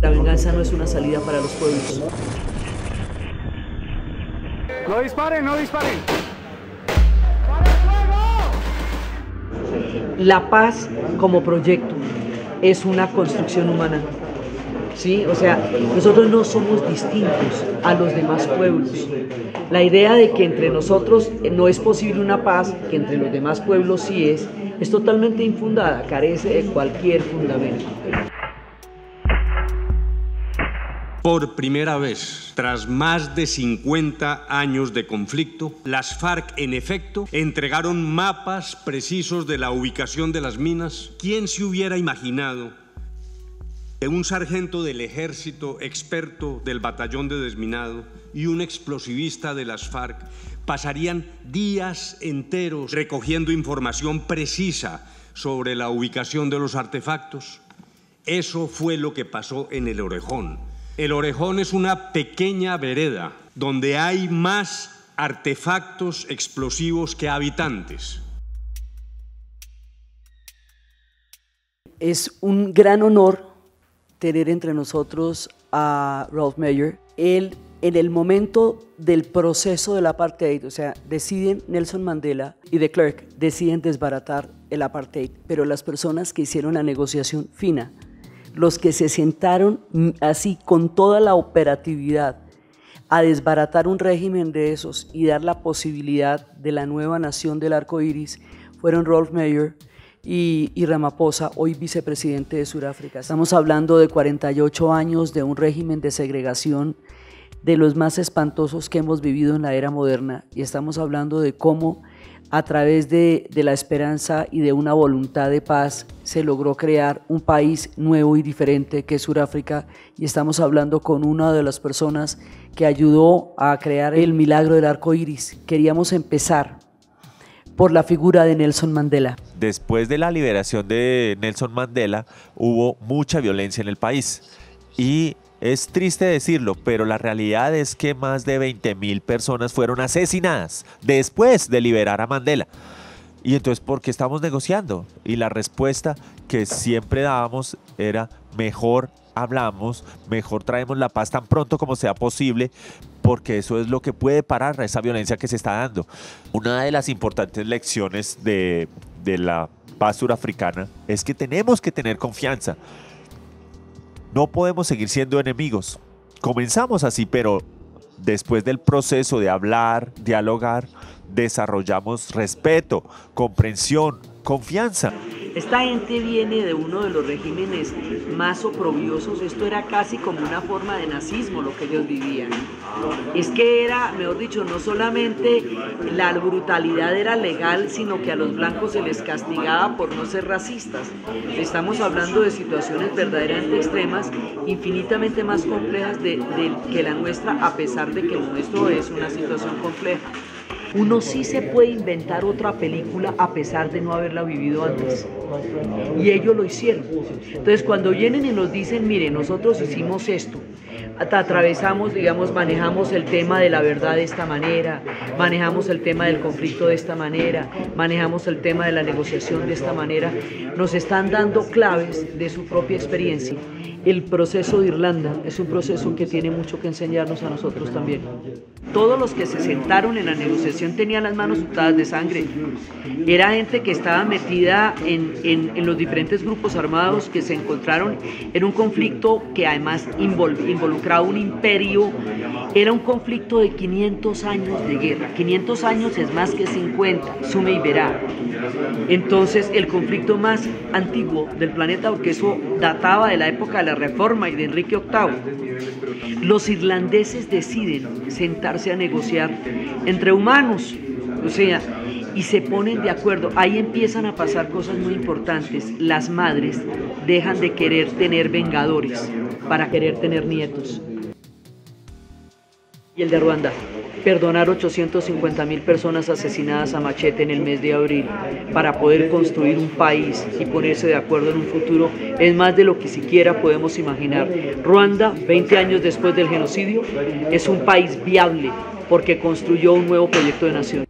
La venganza no es una salida para los pueblos. No disparen, no disparen. La paz como proyecto es una construcción humana. ¿Sí? O sea, nosotros no somos distintos a los demás pueblos. La idea de que entre nosotros no es posible una paz, que entre los demás pueblos sí es totalmente infundada, carece de cualquier fundamento. Por primera vez, tras más de 50 años de conflicto, las FARC, en efecto, entregaron mapas precisos de la ubicación de las minas. ¿Quién se hubiera imaginado que un sargento del ejército experto del batallón de desminado y un explosivista de las FARC pasarían días enteros recogiendo información precisa sobre la ubicación de los artefactos? Eso fue lo que pasó en El Orejón. El Orejón es una pequeña vereda donde hay más artefactos explosivos que habitantes. Es un gran honor tener entre nosotros a Ralph Mayer. Él, en el momento del proceso del apartheid, o sea, deciden Nelson Mandela y de Klerk, deciden desbaratar el apartheid, pero las personas que hicieron la negociación fina, los que se sentaron así con toda la operatividad a desbaratar un régimen de esos y dar la posibilidad de la nueva nación del arco iris, fueron Ralph Mayer y Ramaphosa, hoy vicepresidente de Sudáfrica. Estamos hablando de 48 años de un régimen de segregación de los más espantosos que hemos vivido en la era moderna, y estamos hablando de cómo a través de la esperanza y de una voluntad de paz se logró crear un país nuevo y diferente que es Sudáfrica, y estamos hablando con una de las personas que ayudó a crear el milagro del arco iris. Queríamos empezar por la figura de Nelson Mandela. Después de la liberación de Nelson Mandela hubo mucha violencia en el país, y es triste decirlo, pero la realidad es que más de 20.000 personas fueron asesinadas después de liberar a Mandela. Y entonces, ¿por qué estamos negociando? Y la respuesta que siempre dábamos era: mejor hablamos, mejor traemos la paz tan pronto como sea posible, porque eso es lo que puede parar esa violencia que se está dando. Una de las importantes lecciones de la paz surafricana es que tenemos que tener confianza. No podemos seguir siendo enemigos. Comenzamos así, pero después del proceso de hablar, dialogar, desarrollamos respeto, comprensión, confianza. Esta gente viene de uno de los regímenes más oprobiosos. Esto era casi como una forma de nazismo lo que ellos vivían. Es que era, mejor dicho, no solamente la brutalidad era legal, sino que a los blancos se les castigaba por no ser racistas. Estamos hablando de situaciones verdaderamente extremas, infinitamente más complejas que la nuestra, a pesar de que el nuestro es una situación compleja. Uno sí se puede inventar otra película a pesar de no haberla vivido antes, y ellos lo hicieron. Entonces, cuando vienen y nos dicen: mire, nosotros hicimos esto, atravesamos, digamos, manejamos el tema de la verdad de esta manera, manejamos el tema del conflicto de esta manera, manejamos el tema de la negociación de esta manera, nos están dando claves de su propia experiencia. El proceso de Irlanda es un proceso que tiene mucho que enseñarnos a nosotros también. Todos los que se sentaron en la negociación tenían las manos untadas de sangre. Era gente que estaba metida en los diferentes grupos armados que se encontraron en un conflicto que además involucraba un imperio. Era un conflicto de 500 años de guerra. 500 años es más que 50, sume y verá. Entonces, el conflicto más antiguo del planeta, porque eso databa de la época de la Reforma y de Enrique VIII. Los irlandeses deciden sentarse a negociar entre humanos, o sea, y se ponen de acuerdo. Ahí empiezan a pasar cosas muy importantes. Las madres dejan de querer tener vengadores para querer tener nietos. Y el de Ruanda: perdonar 850.000 personas asesinadas a machete en el mes de abril para poder construir un país y ponerse de acuerdo en un futuro es más de lo que siquiera podemos imaginar. Ruanda, 20 años después del genocidio, es un país viable porque construyó un nuevo proyecto de nación.